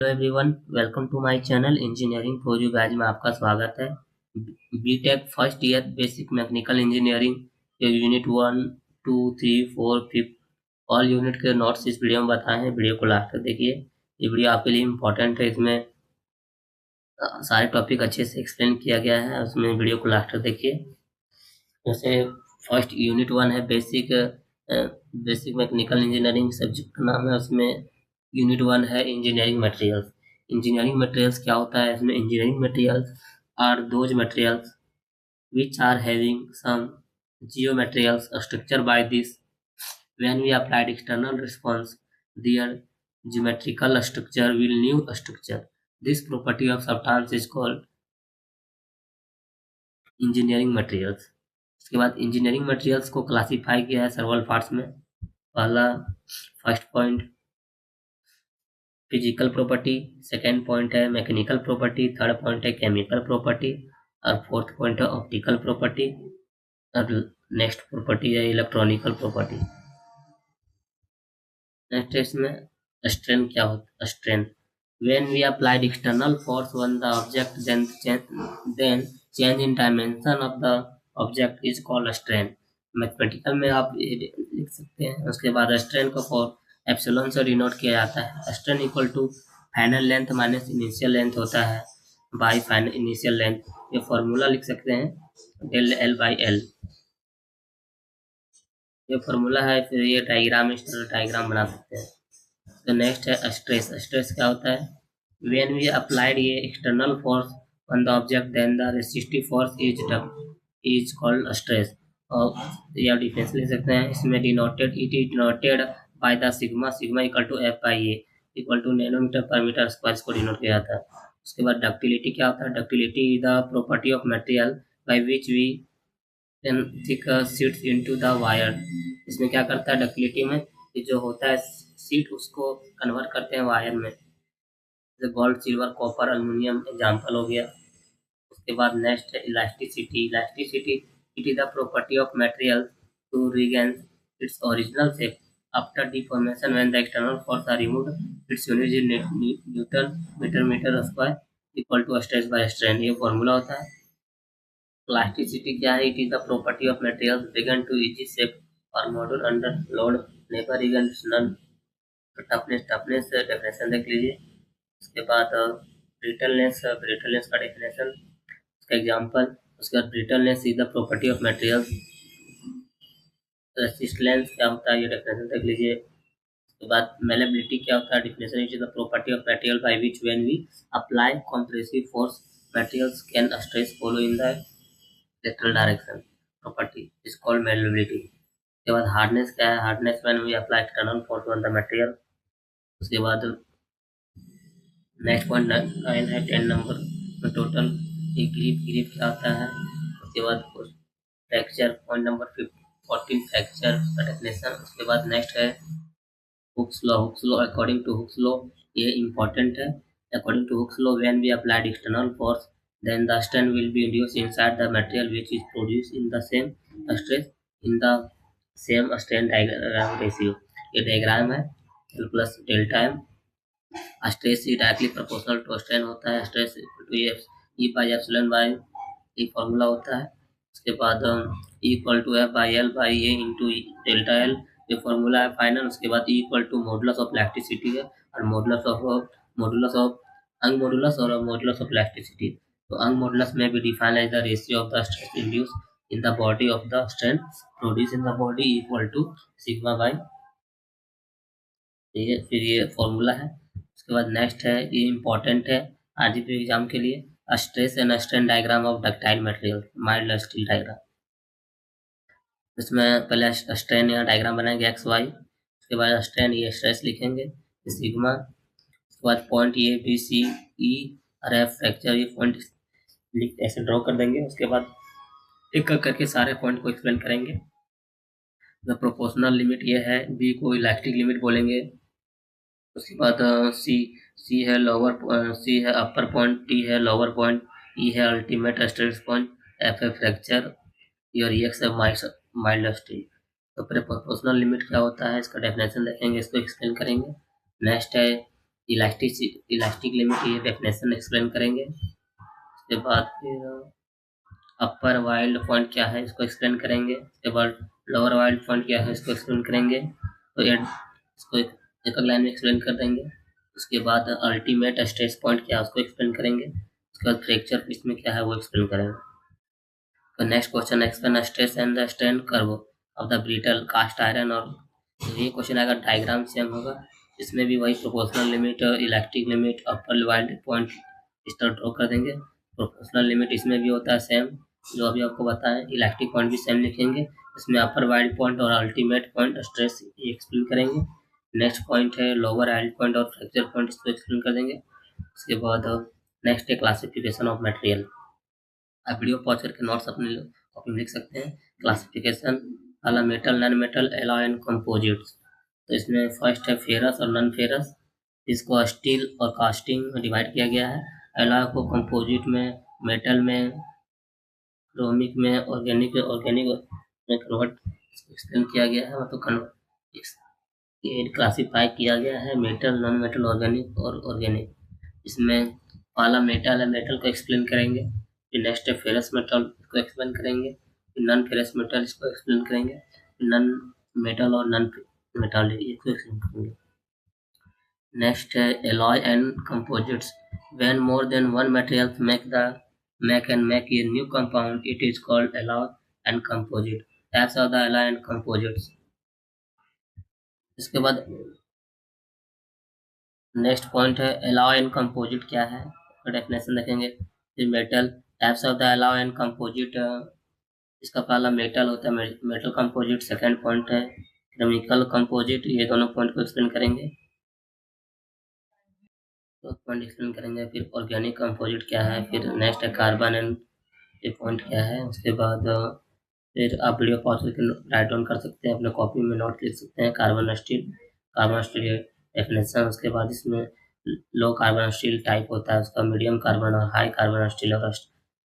Hello everyone, welcome to my channel engineering for you guys में आपका स्वागत है। BTech first year basic mechanical engineering unit 1, 2, 3, 4, 5 all unit के notes इस video में बताए हैं। वीडियो को लास्ट तक देखिए, ये वीडियो आपके लिए इम्पोर्टेंट है। इसमें सारे टॉपिक अच्छे से एक्सप्लेन किया गया है, उसमें वीडियो को लास्ट तक देखिए। जैसे फर्स्ट यूनिट 1 है बेसिक मैकेनिकल इंजीनियरिंग सब्जेक्ट का नाम है। उसमें यूनिट 1 है इंजीनियरिंग मटेरियल्स। इंजीनियरिंग मटेरियल्स क्या होता है? इसमें engineering materials are those materials which are having some geometrical structure. By this, when we applied external response, their geometrical structure will new structure. This property of substance is called engineering materials. इसके बाद engineering materials को classify किया है सर्वल parts में। पहला first point physical property, second point है mechanical property, third point है chemical property और फोर्थ पॉइंट है ऑप्टिकल प्रॉपर्टी और नेक्स्ट प्रॉपर्टी है इलेक्ट्रॉनिकल प्रॉपर्टी। नेक्स्ट इसमें स्ट्रेन क्या होता है? Strain when we applied external force on the object, then change in dimension of the object is called strain. Mathematical में आप लिख सकते हैं। उसके बाद स्ट्रेन को फॉर एप्सिलॉन से डिनोट किया जाता है। Strain equal to final length minus initial length होता है बाई फाइनल इनिशियल लेंथ। ये फॉर्मूला लिख सकते हैं डेल एल बाई एल, ये फॉर्मूला है। फिर ये डायग्राम, इस तरह डायग्राम बना सकते हैं। तो नेक्स्ट है स्ट्रेस। स्ट्रेस क्या होता है? when we applied a external force on the object, then the resistive force is called stress। और ये डिफरेंस ले सकते हैं। इसमें denoted by the sigma equal to F by A equal to nanometre per metre square को denote किया जाता है। उसके बाद डक्टिलिटी क्या होता है? Ductility is the property of material by which we can thick sheets into the wire. इसमें क्या करता है डक्टिलिटी में? ये जो होता है सीट, उसको कन्वर्ट करते हैं वायर में। जैसे gold, silver, copper, aluminium example हो गया। उसके बाद नेक्स्ट है elasticity. Elasticity it is the property of material to regain its original shape after deformation when the external force are removed. Its unit is newton metre square equal to stress by strain. ये formula होता है। Elasticity क्या है? It is the property of material regain to easy shape और model under load never regain none. Toughness definition देख लीजिए। उसके बाद ब्रिटलनेस का डेफिनेशन, उसका एग्जांपल। उसके बाद brittleness is the property of material. Resistance क्या होता है? ये डेफिनेशन देख लीजिए। उसके बाद मेलेबिलिटी क्या होता है? Definition is the property of material by which when we apply compressive force materials can stress follow in the lateral direction. Property is called malleability. उसके बाद हार्डनेस क्या है? Hardness when we apply external force on the material. उसके बाद next point 9 है 10 number में total. ये grip क्या होता है? उसके बाद फ्रैक्चर पॉइंट नंबर 14 फ्रैक्चर का डेफिनेशन। उसके बाद नेक्स्ट है Hooke's law according to Hooke's law, ये इम्पोर्टेंट है। According to Hooke's law when we applied external force then the strain will be induced inside the material which is produced in the same stress in the same strain diagram ratio। ये diagram है L plus delta M. Stress ही directly proportional to strain होता है। Stress to E by epsilon by ये formula होता है। उसके बाद equal to F by L by A into delta L, ये फॉर्मूला है फाइनल। उसके बाद equal to modulus of electricity है और मॉडुलस और मॉडुलस ऑफ इलेक्ट्रिसिटी। तो अंग मॉडुलस में भी define as the ratio of the stress induce in the body of the strain produce in the body equal to sigma by. ठीक है, फिर ये फॉर्मूला है। उसके बाद नेक्स्ट है, ये इम्पोर्टेंट है आरजीपी एग्जाम के लिए, stress and strain diagram of ductile material mild steel diagram. इसमें पहले स्ट्रेन यहाँ डायग्राम बनाएंगे एक्स वाई। उसके बाद स्ट्रेन ये स्ट्रेस लिखेंगे सिग्मा। उसके बाद पॉइंट ए बी सी ई और एफ फ्रैक्चर, ये पॉइंट ऐसे ड्रॉ कर देंगे। उसके बाद एक एक करके सारे पॉइंट को एक्सप्लेन करेंगे। द प्रोपोर्शनल लिमिट ये है, बी को इलास्टिक लिमिट बोलेंगे। उसके बाद सी है लोअर, सी है अपर पॉइंट, टी है लोअर पॉइंट, ई है अल्टीमेट स्ट्रेस पॉइंट, एफ है फ्रैक्चर और एक्स है माइल्ड स्टील। तो प्रोपोर्शनल लिमिट क्या होता है? इसका डेफिनेशन देखेंगे, इसको एक्सप्लेन करेंगे। नेक्स्ट है इलास्टिक लिमिट ये डेफिनेशन एक्सप्लेन करेंगे। उसके बाद फिर अपर वाइल्ड पॉइंट क्या है इसको एक्सप्लेन करेंगे। उसके बाद लोअर वाइल्ड पॉइंट क्या है इसको एक्सप्लेन करेंगे। तो इसको एक लाइन में एक्सप्लेन कर देंगे। उसके बाद अल्टीमेट स्ट्रेस पॉइंट क्या है उसको एक्सप्लेन करेंगे। उसके बाद फ्रैक्चर इसमें क्या है वो एक्सप्लेन करेंगे। तो next question, explain stress and the strain curve of the brittle cast iron. और ये क्वेश्चन आएगा, डायग्राम सेम होगा। इसमें भी वही प्रोपोर्शनल लिमिट, इलेक्ट्रिक लिमिट, अपर वाइल्ड पॉइंट इस तरह ड्रॉ कर देंगे। प्रोपोर्शनल लिमिट इसमें भी होता है सेम जो अभी आपको बताएं। इलेक्ट्रिक पॉइंट भी सेम लिखेंगे। इसमें अपर वाइल्ड पॉइंट और अल्टीमेट पॉइंट स्ट्रेस एक्सप्लेन करेंगे। नेक्स्ट पॉइंट है लोअर वाइल्ड पॉइंट और फ्रैक्चर पॉइंट, इसको एक्सप्लेन कर देंगे। उसके बाद नेक्स्ट है क्लासिफिकेशन ऑफ मटेरियल। आप वीडियो पॉज करके नोट्स अपने कॉपी में लिख सकते हैं। क्लासिफिकेशन वाला metal, non metal, alloy and composites. तो इसमें फर्स्ट है फेरस और नॉन फेरस। इसको स्टील और कास्टिंग में डिवाइड किया गया है। एलॉय को कंपोजिट में, मेटल में, क्रोमिक में, ऑर्गेनिक में कन्वर्ट एक्सप्लेन किया गया है। मतलब ये क्लासीफाई किया गया है मेटल, नॉन मेटल, ऑर्गेनिक और ऑर्गेनिक। इसमें पहला मेटल है, मेटल को एक्सप्लेन करेंगे। फिर नेक्स्ट है फेरस मेटल को एक्सप्लेन करेंगे। फिर नॉन फेरस मेटल इसको एक्सप्लेन करेंगे। फिर नॉन मेटल और नॉन मेटल इसको एक्सप्लेन करेंगे। नेक्स्ट है alloy and composites. When more than one material make a new compound, it is called alloy and composite. Types of the alloy and composites. इसके बाद next point है alloy and composite क्या है, definition देखेंगे। फिर metal, types of the alloy and composite. इसका पहला metal होता है, मेटल कंपोजिट। सेकंड पॉइंट है केमिकल कंपोजिट। ये दोनों पॉइंट को एक्सप्लेन करेंगे। तो पॉइंट एक्सप्लेन करेंगे। फिर ऑर्गेनिक कंपोजिट क्या है। फिर नेक्स्ट है कार्बन एंड ये पॉइंट क्या है। उसके बाद फिर आप वीडियो पॉज करके राइट डाउन कर सकते हैं, अपने कॉपी में नोट लिख सकते हैं। Carbon steel definition. उसके बाद इसमें लो कार्बन स्टील टाइप होता है उसका, मीडियम कार्बन और हाई कार्बन स्टील और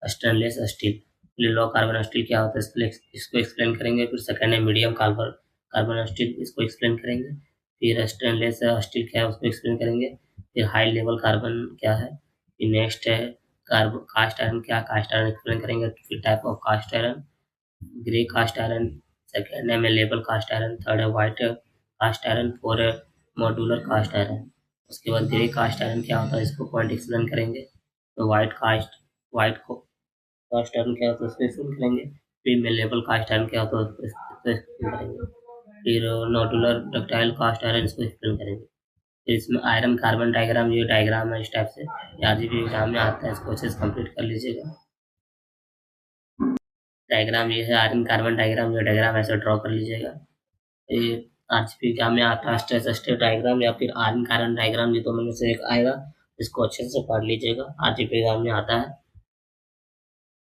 stainless steel. Low carbon steel क्या होता है इसको एक्सप्लेन करेंगे। फिर सेकेंड है मीडियम कार्बन स्टील, इसको एक्सप्लेन करेंगे। फिर स्टेनलेस स्टील क्या है उसको एक्सप्लेन करेंगे। फिर हाई लेवल कार्बन क्या है। फिर नेक्स्ट है कास्ट आयरन क्या, कास्ट आयरन एक्सप्लेन करेंगे। फिर type of cast iron, grey cast iron. Second है लेबल कास्ट आयरन। थर्ड है वाइट कास्ट आयरन। फोर है मॉड्यूलर कास्ट आयरन। उसके बाद ग्रे कास्ट आयरन क्या होता है इसको पॉइंट एक्सप्लेन करेंगे। तो वाइट कास्ट आयरन क्या होता है उसको एक्सप्लेन करेंगे। फिर लेबल कास्ट आयरन क्या होता है उसको एक्सप्लेन करेंगे। फिर नॉडुलर डक्टाइल कास्ट आयरन इसको एक्सप्लेन करेंगे। फिर इसमें आयरन कार्बन डायग्राम, ये डायग्राम है इस टाइप से, आरजीबी एग्जाम में आता है, इसको अच्छे से कंप्लीट कर लीजिएगा। डायग्राम ये है आयरन कार्बन डायग्राम, ये डायग्राम ऐसे ड्रॉ कर लीजिएगा। ये आरजीबी एग्जाम में आता है, स्टेट डायग्राम या फिर आयरन कार्बन डायग्राम, ये दोनों में से एक आएगा। इसको अच्छे से पढ़ लीजिएगा, आरजीबी एग्जाम में आता है।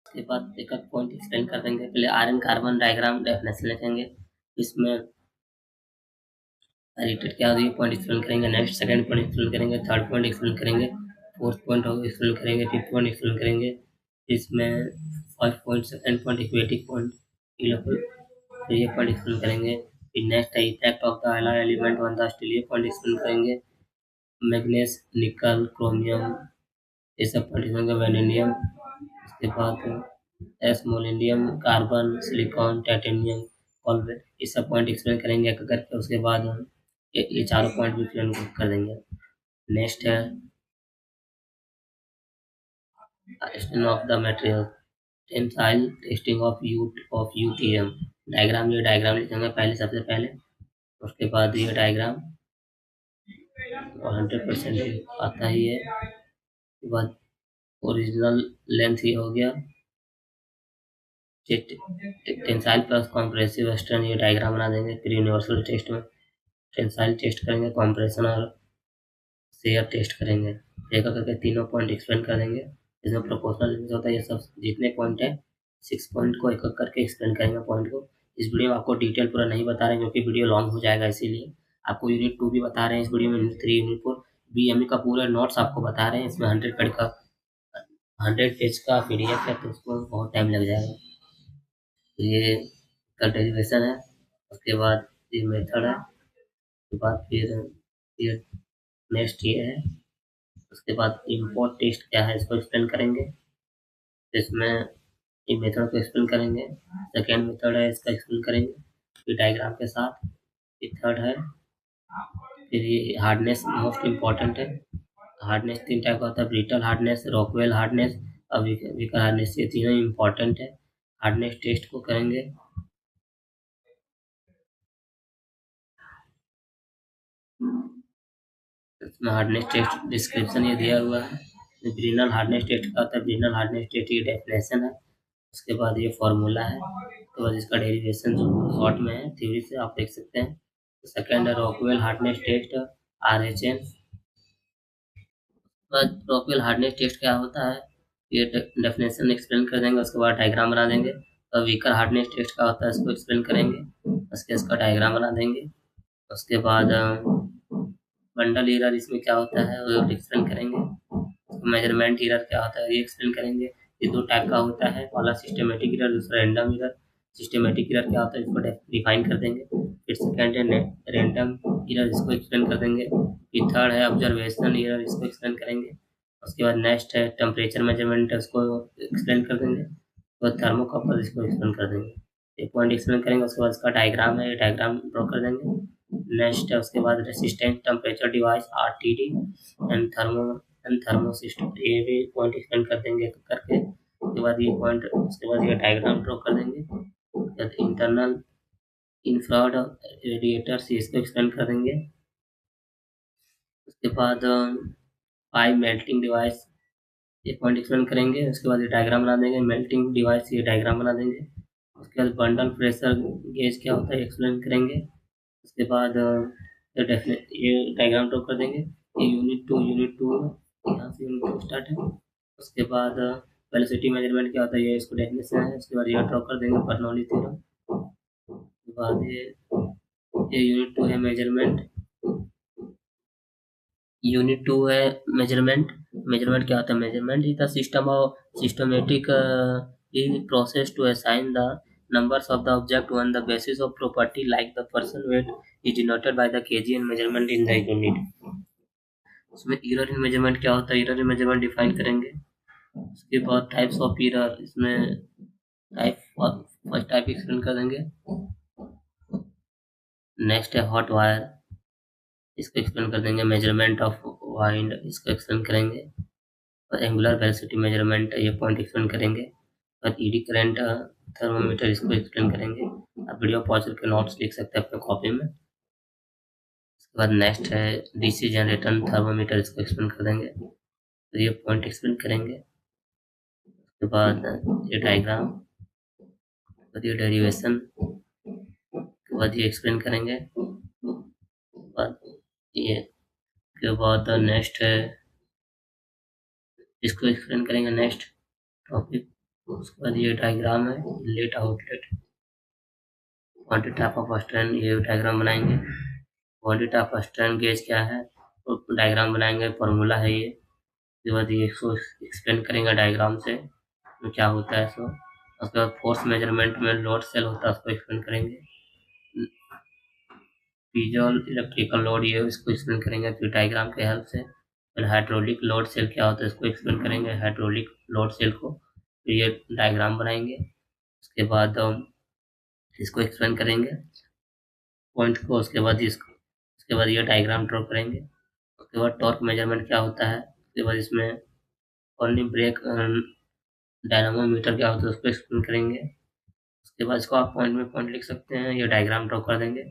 उसके बाद एक एक पॉइंट एक्सप्लेन कर देंगे। पहले आयरन कार्बन डायग्राम डेफिनेशन लिखेंगे। इसमें रिलेटेड क्या होती है पॉइंट एक्सप्लेन करेंगे। नेक्स्ट सेकंड पॉइंट एक्सप्लेन करेंगे। थर्ड पॉइंट एक्सप्लेन करेंगे। फोर्थ पॉइंट एक्सप्लेन करेंगे। फिफ्थ पॉइंट एक्सप्लेन करेंगे। इसमें first point, second point, aquatic point, ये पॉइंट एक्सप्लेन करेंगे। फिर नेक्स्ट है effect of the alloy element on the steel, ये पॉइंट एक्सप्लेन करेंगे। मैग्नीज, निकल, क्रोमियम, ये सब पॉइंट एक्सप्लेन करेंगे। वेनेडियम, उसके बाद एस्मोलिडियम, कार्बन, सिलिकॉन, टाइटेनियम, कॉल्वेट, ये सब पॉइंट एक्सप्लेन करेंगे एक करके। उसके बाद ये चारों पॉइंट भी एक्सप्लेन कर देंगे। नेक्स्ट है testing of the material, tensile testing of UTM. Diagram, ये डायग्राम लिखेंगे पहले, सबसे पहले। उसके बाद ये डायग्राम 100% आता ही है। उसके बाद ओरिजिनल लेंथ ये हो गया। टेंसाइल प्लस कॉम्प्रेसिव स्ट्रेन, ये डायग्राम बना देंगे। फिर यूनिवर्सल टेस्ट में टेंसाइल टेस्ट करेंगे, कॉम्प्रेशन और शेयर टेस्ट करेंगे। एक करके तीनों पॉइंट एक्सप्लेन कर देंगे। इसमें प्रोपोर्शनल लिमिट होता है, ये सब जितने पॉइंट है 6 पॉइंट को एक एक करके एक्सप्लेन करेंगे पॉइंट को। इस वीडियो में आपको डिटेल पूरा नहीं बता रहे हैं क्योंकि वीडियो लॉन्ग हो जाएगा, इसीलिए आपको यूनिट 2 भी बता रहे हैं इस वीडियो में, यूनिट 3, यूनिट 4, बीएमई का पूरा नोट्स आपको बता रहे हैं। इसमें 100 पेज का पीडीएफ है, तो उसको बहुत टाइम लग जाएगा। तो ये कल डेरिवेशन है। उसके बाद ये मेथड है। उसके बाद फिर ये नेक्स्ट ये है। उसके बाद इम्पोर्ट टेस्ट क्या है इसको एक्सप्लेन करेंगे। इसमें ये मेथड को एक्सप्लेन करेंगे। सेकेंड मेथड है इसका एक्सप्लेन करेंगे फिर डायग्राम के साथ। ये थर्ड है। फिर ये हार्डनेस मोस्ट इम्पॉर्टेंट है। हार्डनेस 3 टाइप का होता है, ब्रिटल हार्डनेस, रॉकवेल हार्डनेस और विकर हार्डनेस। ये तीनों इम्पॉर्टेंट है। हार्डनेस टेस्ट को करेंगे। इसमें हार्डनेस टेस्ट डिस्क्रिप्शन ये दिया हुआ है। ब्रिनल हार्डनेस टेस्ट का होता है, ब्रिनल हार्डनेस टेस्ट ये डेफिनेशन है। उसके बाद ये फॉर्मूला है। तो बस इसका डेरिवेशन जो शॉर्ट में है थ्योरी से आप देख सकते हैं। तो सेकेंड है रॉकवेल हार्डनेस टेस्ट, RHN। बस रॉकवेल हार्डनेस टेस्ट क्या होता है ये डेफिनेशन एक्सप्लेन कर देंगे। उसके बाद डायग्राम बना देंगे। तो व्हीकर हार्डनेस टेस्ट क्या होता है इसको एक्सप्लेन करेंगे। उसके इसका डायग्राम बना देंगे। उसके बाद बंडल एरर इसमें क्या होता है वो एक्सप्लेन करेंगे। मेजरमेंट एरर क्या होता है ये एक्सप्लेन करेंगे। ये 2 टाइप का होता है, पहला सिस्टमेटिक एरर, दूसरा रैंडम एरर। सिस्टमेटिक एरर क्या होता है इसको डिफाइन कर देंगे। फिर सेकेंड है रैंडम एरर, इसको एक्सप्लेन कर देंगे। फिर थर्ड है ऑब्जर्वेशन एरर, इसको एक्सप्लेन करेंगे। उसके बाद नेक्स्ट है टेम्परेचर मेजरमेंट, उसको एक्सप्लेन कर देंगे। तो थर्मोकपल इसको एक्सप्लेन कर देंगे। एक पॉइंट एक्सप्लेन करेंगे। उसके बाद इसका डायग्राम है, ये डायग्राम ड्रॉ कर देंगे। नेक्स्ट है उसके बाद resistant temperature device, RTD and thermo system, ये भी पॉइंट एक्सप्लेन कर देंगे करके। उसके बाद ये पॉइंट, उसके बाद ये डायग्राम ड्रॉ कर देंगे। इंटरनल इंफ्रारेड रेडिएटर्स इसको एक्सप्लेन कर देंगे। उसके बाद पाइप मेल्टिंग डिवाइस, ये पॉइंट एक्सप्लेन करेंगे। उसके बाद ये डायग्राम बना देंगे। मेल्टिंग डिवाइस ये डायग्राम बना देंगे। उसके बाद बंडल प्रेशर गेज क्या होता है एक्सप्लेन करेंगे। उसके बाद ये डायग्राम ड्रॉ कर देंगे। ये यूनिट टू यहाँ से यूनिट 2 स्टार्ट है। उसके बाद वेलोसिटी मेजरमेंट क्या होता है ये इसको डेफिनेशन है। उसके बाद ये ड्रॉ कर देंगे बर्नौली थ्योरम। उसके बाद ये यूनिट 2 है मेजरमेंट। यूनिट 2 है मेजरमेंट। मेजरमेंट क्या होता है, measurement is the system of systematic process to assign the numbers of the object on the basis of property like the person weight is denoted by the kg and measurement in the unit। उसमें error in measurement क्या होता है, error in measurement define करेंगे। उसके बाद types of error, इसमें first type explain कर देंगे। नेक्स्ट है हॉट वायर, इसको एक्सप्लेन कर देंगे। मेजरमेंट ऑफ वाइंड, इसको एक्सप्लेन करेंगे। और एंगुलर वेलोसिटी मेजरमेंट ये पॉइंट एक्सप्लेन करेंगे। और ईडी करंट थर्मोमीटर इसको एक्सप्लेन करेंगे। आप वीडियो पॉज करके नोट्स लिख सकते हैं अपने कॉपी में। उसके बाद नेक्स्ट है डीसी जनरेटर थर्मोमीटर, इसको एक्सप्लेन कर देंगे। तो ये पॉइंट एक्सप्लेन करेंगे। उसके बाद ये डायग्राम, फिर ये डेरिवेशन, उसके बाद ये एक्सप्लेन करेंगे। बाद ये के बाद नेक्स्ट है इसको एक्सप्लेन करेंगे नेक्स्ट टॉपिक। उसके बाद ये डायग्राम है inlet outlet, quantity of strain, ये डायग्राम बनाएंगे। क्वांटिटी ऑफ स्ट्रेन गेज क्या है तो डायग्राम बनाएंगे, फार्मूला है ये। उसके बाद ये इसको एक्सप्लेन करेंगे डायग्राम से तो क्या होता है सो। उसके बाद फोर्स मेजरमेंट में लोड सेल होता है, उसको एक्सप्लेन करेंगे। पीजोल इलेक्ट्रिकल लोड, ये इसको एक्सप्लेन करेंगे फिर डायग्राम के हेल्प से। फिर हाइड्रोलिक लोड सेल क्या होता है इसको एक्सप्लेन करेंगे, हाइड्रोलिक लोड सेल को। फिर ये डायग्राम बनाएंगे। उसके बाद इसको एक्सप्लेन करेंगे पॉइंट को। उसके बाद इसको, उसके बाद ये डायग्राम ड्रॉ करेंगे। उसके बाद टॉर्क मेजरमेंट क्या होता है, उसके बाद इसमें ओनली ब्रेक डायनामोमीटर क्या होता है उसको एक्सप्लेन करेंगे। उसके बाद इसको आप पॉइंट में पॉइंट लिख सकते हैं, ये डायग्राम ड्रॉ कर देंगे।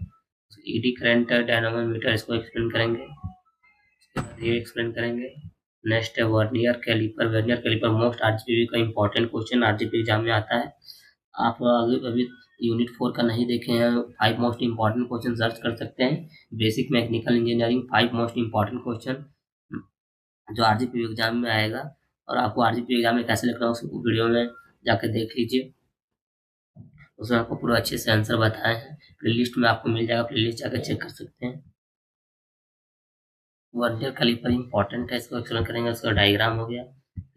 ईडी करंट डायनामोमीटर इसको एक्सप्लेन करेंगे। उसके बाद ये एक्सप्लेन करेंगे। नेक्स्ट है vernier calliper. Vernier calliper most RGP का इंपॉर्टेंट क्वेश्चन आरजीपी एग्जाम में आता है। आप अभी यूनिट 4 का नहीं देखे हैं, 5 मोस्ट इंपॉर्टेंट क्वेश्चन सर्च कर सकते हैं। Basic mechanical engineering 5 most important question जो आरजीपी एग्जाम में आएगा। और आपको आरजीपी एग्जाम में कैसे लिखना है उस वीडियो में जाकर देख लीजिए, उसमें आपको पूरा अच्छे से आंसर बताए हैं। प्लेलिस्ट में आपको मिल जाएगा, प्लेलिस्ट जाकर चेक कर सकते हैं। वर्नियर कैलिपर इंपॉर्टेंट है, इसको एक्सप्लेन करेंगे। उसका डायग्राम हो गया।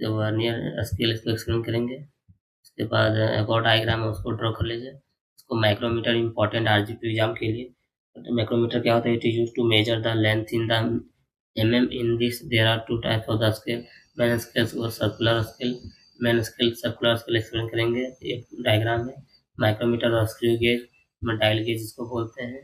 जब वर्नियर स्केल इसको एक्सप्लेन करेंगे। उसके बाद एक और डायग्राम है उसको ड्रॉ कर लीजिए। उसको माइक्रोमीटर इंपॉर्टेंट आरजीपी एग्जाम के लिए। तो माइक्रोमीटर क्या होता है, it is use to measure the length in the In this there are two types of the scale, main scale और circular scale. Main scale circular scale explain करेंगे, एक diagram है। माइक्रोमीटर और स्क्रू गेज, डायल गेज जिसको बोलते हैं।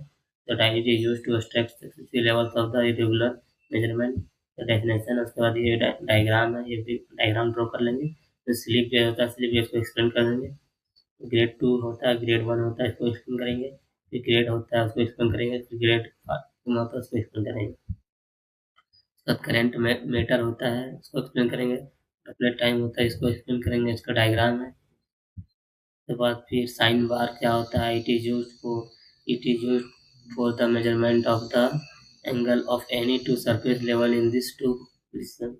The dial gauge use to extract successive levels of the irregular measurement. Definition, उसके बाद ये डायग्राम है, ये भी डायग्राम ड्रॉ कर लेंगे। तो स्लिप गेज होता है, स्लिप गेज को एक्सप्लेन कर देंगे। ग्रेड 2 होता है, ग्रेड 1 होता है, इसको एक्सप्लेन करेंगे। फिर ग्रेड होता है, उसको एक्सप्लेन करेंगे। फिर ग्रेड होता है, उसको एक्सप्लेन करेंगे। करंट मीटर होता है, इसको एक्सप्लेन करेंगे। अपलेट टाइम होता है, इसको एक्सप्लेन करेंगे, इसका डायग्राम है। उसके बाद फिर साइन बार क्या होता है, it is used for the measurement of the angle of any two surface level in this two position,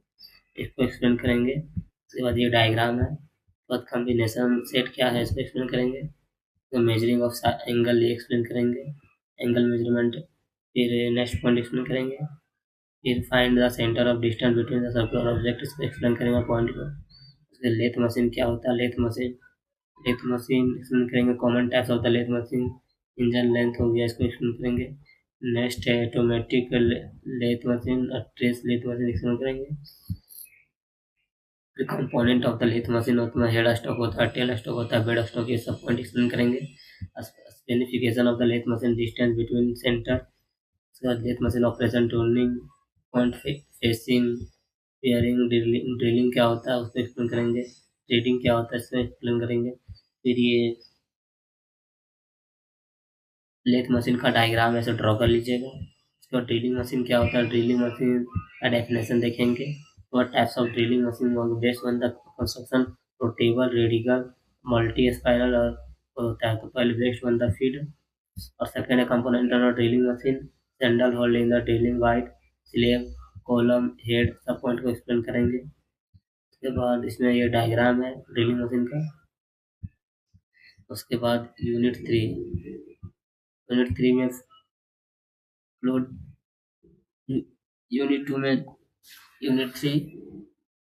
इसको एक्सप्लेन करेंगे। उसके बाद ये डायग्राम है। उसके बाद कॉम्बिनेशन सेट क्या है, इसको एक्सप्लेन करेंगे। तो मेजरिंग ऑफ एंगल ये एक्सप्लेन करेंगे, एंगल मेजरमेंट। फिर नेक्स्ट पॉइंट एक्सप्लेन करेंगे। फिर find the centre of distance between the circular object, इसको एक्सप्लेन करेंगे पॉइंट को। उसके लेथ मशीन क्या होता है, लेथ मशीन एक्सप्लेन करेंगे। Common types of the lathe machine, engine length हो गया, इसको एक्सप्लेन करेंगे। नेक्स्ट है ऑटोमेटिक लेथ मशीन और ट्रेस लेथ मशीन एक्सप्लेन करेंगे। Component of the lathe machine होता है, हेड स्टॉक होता है, टेल स्टॉक होता है, बेड स्टॉक, ये सब पॉइंट एक्सप्लेन करेंगे। Specification of the lathe machine, distance between centre. उसके बाद lathe machine operation, tooling, point facing, pairing, drilling क्या होता है उसको एक्सप्लेन करेंगे। थ्रेडिंग क्या होता है इसको एक्सप्लेन करेंगे। फिर ये लेथ मशीन का डायग्राम ऐसे ड्रॉ कर लीजिएगा। उसके बाद ड्रिलिंग मशीन क्या होता है, ड्रिलिंग मशीन का डेफिनेशन देखेंगे। what types of drilling machine was based on the construction, rotable, radial, multi spiral और होता है। तो पहले बेस्ड ऑन द फीड, और सेकेंड है component of drilling machine, sandal hold in the drilling white, slab, column, head, सब point को explain करेंगे। उसके बाद इसमें ये डायग्राम है ड्रिलिंग मशीन का। उसके बाद यूनिट 3 में फ्लूइड, यूनिट 2 में यूनिट 3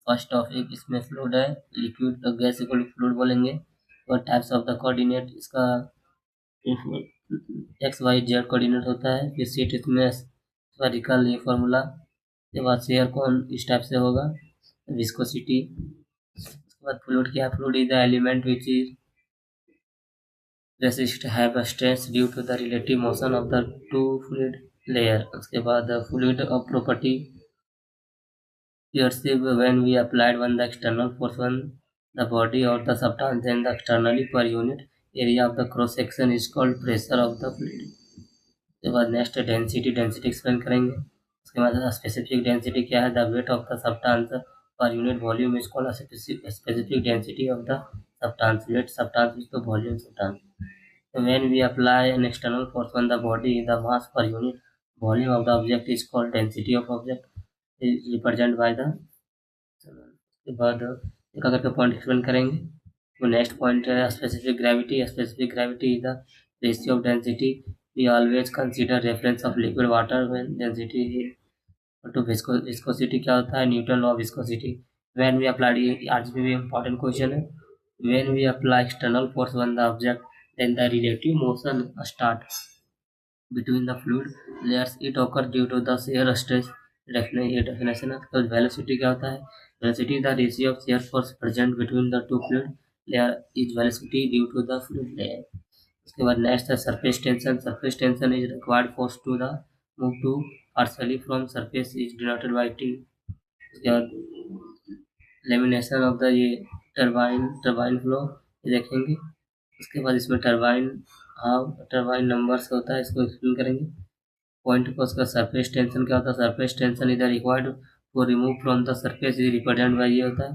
फर्स्ट टॉपिक इसमें फ्लूइड है, लिक्विड गैस को फ्लूइड बोलेंगे। और टाइप्स ऑफ द कोऑर्डिनेट, इसका XYZ कोऑर्डिनेट होता है। फिर सीट इसमें स्फेरिकल, ये फॉर्मूला। उसके बाद शेयर कौन इस टाइप से होगा, विस्कोसिटी। उसके बाद फ्लूइड क्या है, fluid is the element which is resist have a stress due to the relative motion of the two fluid layer। उसके बाद fluid of property perceived when we applied one the external force on the body or the substance, then the externally per unit area of the cross section is called pressure of the fluid। उसके बाद next density explain करेंगे। उसके बाद specific density क्या है, the weight of the substance per unit volume is called specific density of the substance. Weight substance is the volume substance. When we apply an external force on the body, the mass per unit volume of the object is called density of object, is represented by the। उसके बाद एक करके point explain करेंगे। तो next point है specific gravity. Specific gravity is the ratio of density. We always consider reference of liquid water when density to viscosity क्या होता है, Newton law of viscosity. When we apply, आज भी important question है। When we apply external force on the object, then the relative motion start between the fluid layers, it occurs due to the shear stress। ये definition है। तो velocity क्या होता है, velocity is the ratio of shear force present between the two fluid layer is velocity due to the fluid layer। उसके बाद next है surface tension. Surface tension is required force to the move to partially from surface is denoted by T। उसके बाद lamination of the ये turbine flow देखेंगे। उसके बाद इसमें टर्बाइन नंबर से होता है, इसको एक्सप्लेन करेंगे। पॉइंट को उसका सरफेस टेंशन क्या होता है, सरफेस टेंशन इधर required for remove from the surface is represent by ये होता है।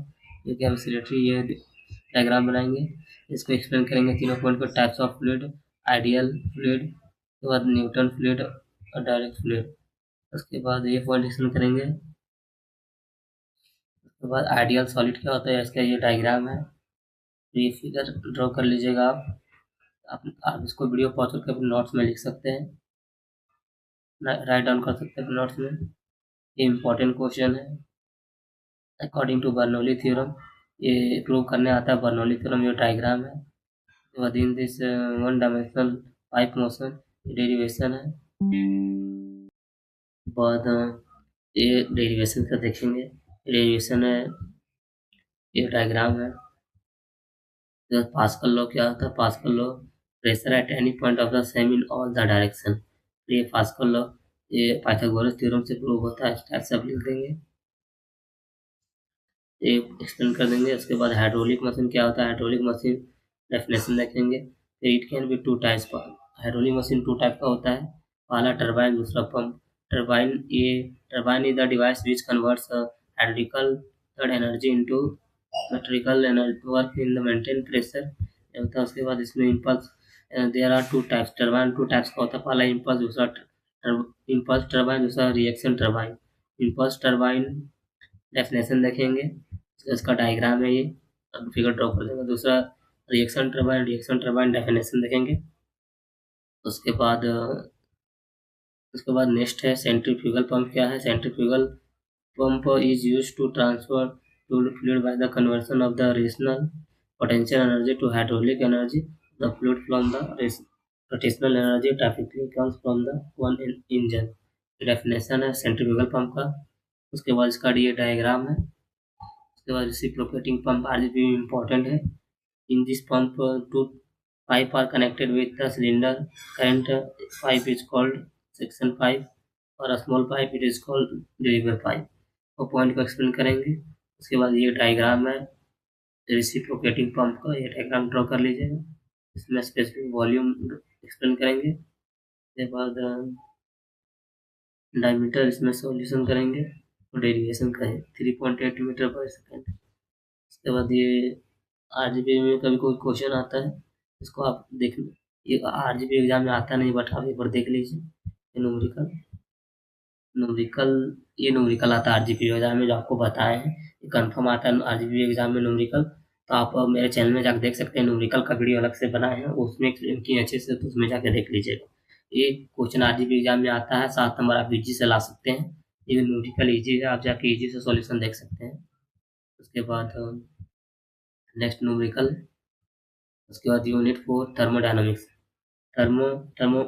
ये क्या ये डायग्राम बनाएंगे, इसको एक्सप्लेन करेंगे तीनों पॉइंट को। Types of fluid, ideal fluid, उसके बाद न्यूटन फ्लूइड और डायरेक्ट फ्लूइड। उसके बाद ये पॉइंट एक्सप्लेन करेंगे। उसके बाद आइडियल सॉलिड क्या होता है, इसका ये डायग्राम है। तो ये फिगर ड्रॉ कर लीजिएगा आप इसको वीडियो पॉज करके अपने नोट्स में लिख सकते हैं, राइट डाउन कर सकते हैं अपने नोट्स में। ये इम्पोर्टेंट क्वेश्चन है। अकॉर्डिंग टू बर्नौली थ्योरम, ये प्रूव करने आता है बर्नौली थ्योरम, ये डायग्राम है। With in this one dimensional pipe motion derivation है। बाद ये डेरिवेशन का देखेंगे। डेरिवेशन है, ये डायग्राम है। तो पास्कल लॉ क्या होता है? Pascal law, pressure at any point of the same in all the direction. ये पास्कल लॉ, ये पाइथागोरस थ्योरम से प्रूव होता है। स्टेप्स सब लिख देंगे, ये एक्सप्लेन कर देंगे। उसके बाद हाइड्रोलिक मशीन क्या होता है? हाइड्रोलिक मशीन डेफिनेशन देखेंगे। It can be two types. Hydraulic machine two type का होता है। पहला टरबाइन, दूसरा pump. Turbine is the device which converts hydraulical energy into mechanical energy work in the maintain pressure होता है। उसके बाद इसमें impulse, there are two types. Turbine two types का होता है। पहला इम्पल्स, दूसरा इम्पल्स टरबाइन, दूसरा reaction turbine. Impulse turbine definition देखेंगे, इसका डायग्राम है ये, अब फिगर ड्रॉ कर देंगे। दूसरा रिएक्शन टरबाइन डेफिनेशन देखेंगे। उसके बाद नेक्स्ट है सेंट्रीफ्यूगल पंप क्या है? Centrifugal pump is use to transfer fluid by the conversion of the rational potential energy to hydraulic energy. The fluid from the rotational energy typically comes from the one engine. Definition है centrifugal pump का। उसके बाद इसका ये diagram है। उसके बाद reciprocating pump RGB important है। In this pump, two pipe are connected with the cylinder. Current pipe is called section pipe, और a small pipe it is called deliver pipe. वो पॉइंट को एक्सप्लेन करेंगे। उसके बाद ये डायग्राम है reciprocating pump का, ये डायग्राम ड्रॉ कर लीजिएगा। इसमें स्पेसिफिक वॉल्यूम एक्सप्लेन करेंगे। उसके बाद डायमीटर इसमें सॉल्यूशन करेंगे और डेरिवेशन का है 3.8 मीटर पर सेकेंड। उसके बाद ये आरजीबी में कभी कोई क्वेश्चन आता है, इसको आप देख, ये आरजीबी एग्जाम में आता नहीं, बट आप एक बार देख लीजिए। ये न्यूमेरिकल न्यूमेरिकल ये न्यूमेरिकल आता है आरजीबी एग्जाम में, जो आपको बताए हैं ये कंफर्म आता है आरजीबी एग्जाम में न्यूमेरिकल। तो आप मेरे चैनल में जाकर देख सकते हैं, न्यूमेरिकल का वीडियो अलग से बनाए हैं, उसमें एक्सप्लेन किए अच्छे से, तो उसमें जाकर देख लीजिएगा। ये क्वेश्चन आरजीबी एग्जाम में आता है, 7 नंबर आप इजी से ला सकते हैं। ये न्यूमेरिकल इजी है, आप जाके इजी से सॉल्यूशन देख सकते हैं। उसके बाद नेक्स्ट न्यूमेरिकल, उसके बाद unit 4 thermodynamics. Thermo thermo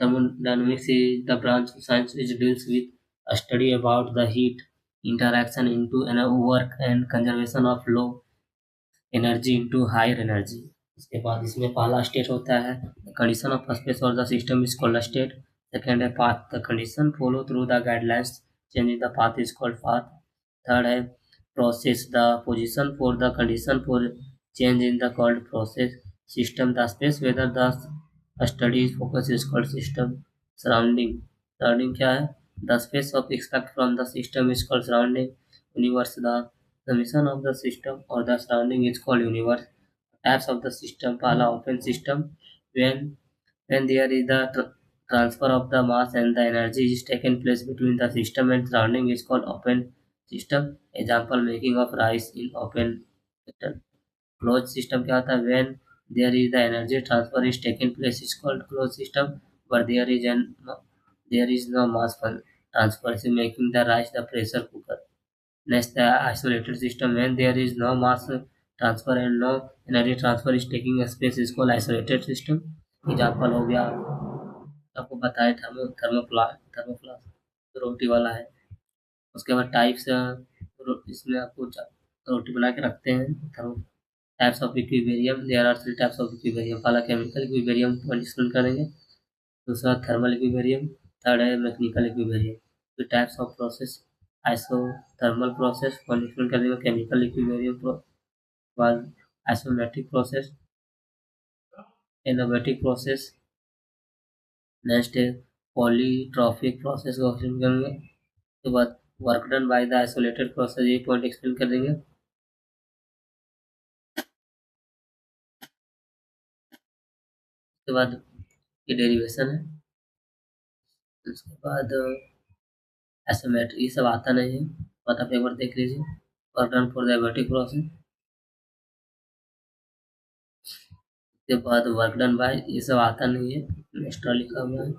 thermodynamics is the branch of science which deals with a study about the heat interaction into an work and conservation of low energy into higher energy। उसके बाद इसमें पहला state होता है condition of space और the system is called state. Second है path, the condition follow through the guidelines changing the path is called path. Third है process, the position for the condition for change in the called process. System, the space whether the study focus is called system. Surrounding, surrounding क्या है? The space of expect from the system is called surrounding. Universe, the mission of the system or the surrounding is called universe. Types of the system, pala open system, when there is the transfer of the mass and the energy is taken place between the system and surrounding is called open system। Example, making of rice in open kettle। Closed system क्या होता है? When there is the energy transfer is taken place is called closed system, but there is no mass transfer, so making the rice the pressure cooker। Next, the isolated system, when there is no mass transfer and no energy transfer is taking a space is called isolated system। Example हो गया, आपको बताया थर्मोप्लास रोटी वाला है। उसके बाद types, इसमें आपको रोटी बना के रखते हैं। Types of equilibrium, there are 3 types of equilibrium. पहला केमिकल इक्विबेरियम पॉइंट एक्सप्लेन करेंगे। दूसरा थर्मल इक्विबेरियम। थर्ड है मैकेनिकल इक्विबेरियम। फिर types of process, isothermal process point explain कर देंगे। केमिकल इक्विबेरियम बाद isometric process, aromatic process. Next है polytropic process को एक्सप्लेन करेंगे। उसके बाद work done by the isolated process, ये पॉइंट एक्सप्लेन कर देंगे। उसके बाद ये डेरिवेशन है। उसके बाद आइसोमेट्रिक, ये सब आता नहीं है, पता पेपर देख लीजिए। Work done for the aromatic process. उसके बाद वर्क डन बाय, ये सब आता नहीं है, एक्स्ट्रा लिखा हुआ है।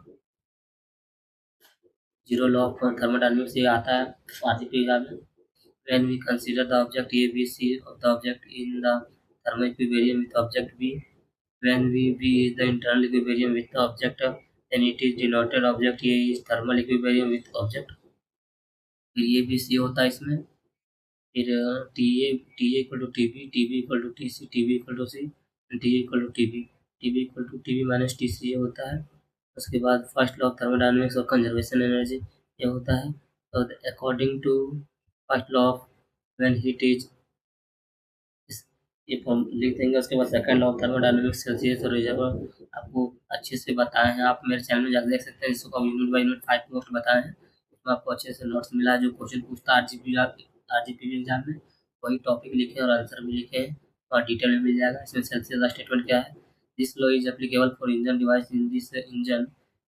जीरो लॉ ऑफ थर्मोडायनामिक्स ये आता है आरजीपी एग्जाम में। When we consider the object A, B, C of the object in the thermal equilibrium with object B, when B is the internal equilibrium with the object, then it is denoted object A is thermal equilibrium with object फिर ये भी सी होता है इसमें। फिर T A equal to T B equal to T C, T B equal to C, T equal to T B equal to T B minus T C, ये होता है। उसके बाद फर्स्ट लॉ ऑफ थर्मोडायनेमिक्स और conservation energy, ये होता है। तो according to first law of when heat is, ये फॉर्म लिख देंगे। उसके बाद second law of thermodynamics, Celsius और रिजर्वर आपको अच्छे से बताए हैं। आप मेरे चैनल में जाकर देख सकते हैं, जिसको यूनिट बाई यूनिट 5 पोस्ट बताए हैं। उसमें आपको अच्छे से नोट्स मिला है। जो क्वेश्चन पूछता है आरजीपी एग्जाम में, वही टॉपिक लिखे और आंसर भी लिखे हैं, और डिटेल में मिल जाएगा। इसमें सेल्सियस का स्टेटमेंट क्या है, this law is applicable for engine device in this engine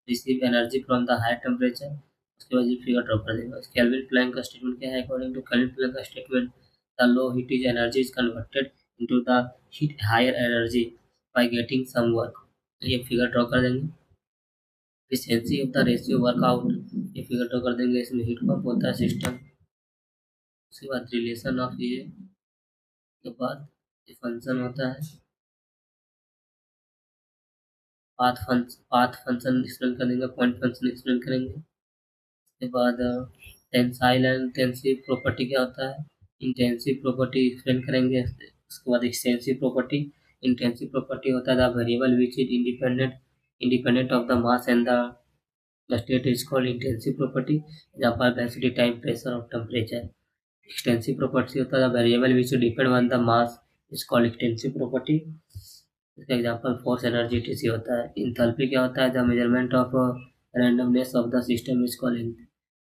receive energy from the high temperature. उसके बाद ये फिगर ड्रॉ कर देगा। केल्विन प्लैंक का स्टेटमेंट क्या है, अकॉर्डिंग टू केल्विन प्लैंक का statement, the low heat is energy is converted into the heat higher energy by getting some work। तो ये फिगर ड्रॉ कर देंगे। efficiency of the ratio workout, ये figure draw कर देंगे। इसमें हीट पंप होता है सिस्टम। उसके बाद रिलेशन ऑफ ये के बाद ये फंक्शन होता है, पाथ फंक्शन एक्सप्लेन कर देंगे, पॉइंट फंक्शन एक्सप्लेन करेंगे। उसके बाद टेंसाइल एंड टेंसिव प्रॉपर्टी क्या होता है, इंटेंसिव प्रॉपर्टी एक्सप्लेन करेंगे। उसके बाद एक्सटेंसिव प्रॉपर्टी, इंटेंसिव प्रॉपर्टी होता है the variable which is independent of the mass and the state is called intensive property. Example density, time, pressure और टेम्परेचर। एक्सटेंसिव प्रॉपर्टी होता है the variable which depend on the mass is called extensive property. इसका example force, energy, TC होता है। Enthalpy क्या होता है, the measurement of randomness of the system is called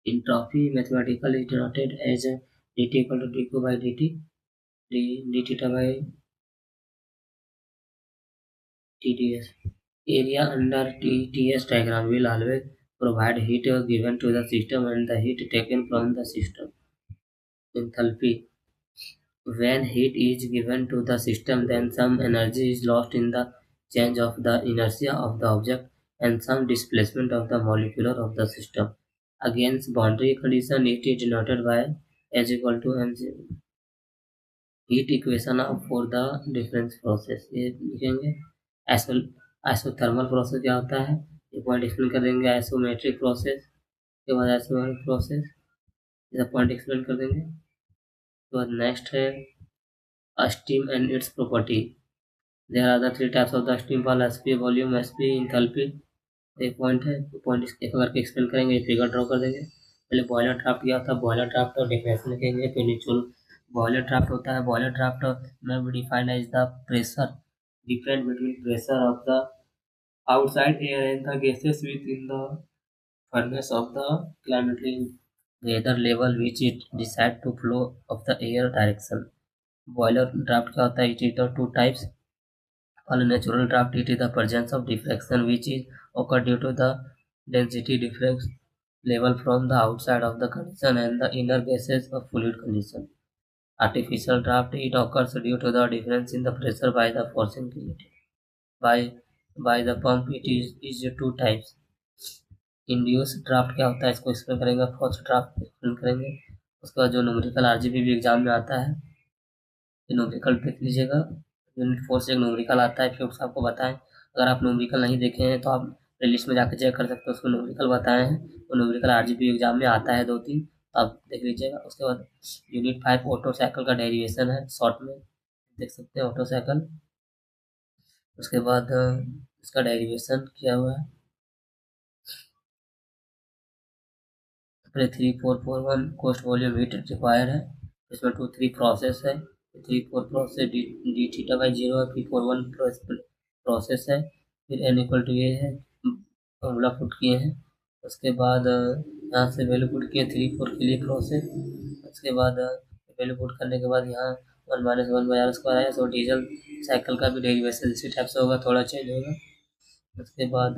entropy। Mathematical is denoted as dt equal to dq by dt, d theta by tds। Area under TS diagram will always provide heat given to the system and the heat taken from the system। Enthalpy, when heat is given to the system, then some energy is lost in the change of the inertia of the object and some displacement of the molecular of the system। Against boundary condition, it is denoted by H equal to mc। Heat equation of for the difference process, ये लिखेंगे। Iso isothermal process क्या होता है, ये point explain कर देंगे। Isometric process के बाद आइसोमेट्रिक प्रोसेस, ये पॉइंट एक्सप्लेन कर देंगे। उसके बाद नेक्स्ट है steam and its property. There are the 3 types of the steam fall, SP volume, SP enthalpy. एक पॉइंट है, पॉइंट एक करके एक्सप्लेन करेंगे, फिगर ड्रॉ कर देंगे। पहले बॉयलर ड्राफ्ट क्या होता है, बॉयलर ड्राफ्ट और डेफिनेशन लिखेंगे। फिर नीचे बॉयलर ड्राफ्ट होता है, बॉयलर ड्राफ्ट में भी defined as the pressure difference between pressure of the outside air and the gases within the furnace of the climatically weather level which it decide to flow of the air direction। Boiler draft क्या होता है, it is the 2 types. On a natural draft, it is the presence of diffraction which is occur due to the density difference level from the outside of the condition and the inner gases of fluid condition। Artificial draft, it occurs due to the difference in the pressure by the forcing created by the pump। It is 2 types। Induce draft क्या होता है, इसको explain करेंगे। Force draft explain करेंगे। उसके बाद जो numerical RGB भी एग्जाम में आता है, ये न्यूमेरिकल देख लीजिएगा। यूनिट 4 से एक न्यूमेरिकल आता है, फिर उसको आपको बताएं। अगर आप न्यूमेरिकल नहीं देखे हैं तो आप प्लेलिस्ट में जाकर चेक कर सकते हो, उसको न्यूमेरिकल बताए हैं। वो न्यूमेरिकल आरजीबी एग्जाम में आता है 2-3, तो आप देख लीजिएगा। उसके बाद यूनिट 5 ऑटो साइकिल का डेरिवेशन है, शॉर्ट में देख सकते हैं ऑटो साइकिल। उसके बाद इसका डेरिवेशन किया हुआ है। 3441 कॉस्ट वॉल्यूम हीट रिक्वायर है। इसमें 2-3 प्रोसेस है। 3-4 प्रोसेस डी थीटा बाई 0 है। P41 प्रोसेस है। फिर n इक्वल टू ये है, फॉर्मूला पुट किए हैं। उसके बाद यहाँ से वैल्यू पुट किए 3-4 के लिए प्रोसेस। उसके बाद वैल्यू पुट करने के बाद यहाँ 1 - 1 बाई आर स्क्वायर है। तो डीजल साइकिल का भी डेरिवेशन इसी टाइप से होगा, थोड़ा चेंज होगा। उसके बाद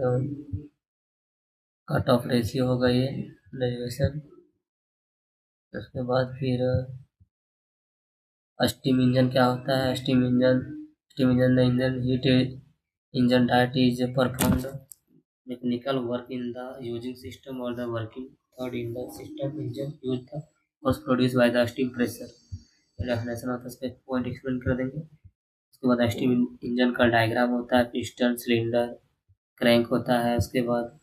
कट ऑफ रेशियो होगा ये डेरिवेशन। उसके बाद फिर स्टीम इंजन क्या होता है, steam engine the engine heat engine diet is performed mechanical work in the using system और the working third in the system engine use the force produce by the steam pressure. Definition होता है, इस पर point explain कर देंगे। उसके बाद steam engine का डायग्राम होता है, पिस्टन, सिलेंडर, क्रैंक होता है। उसके बाद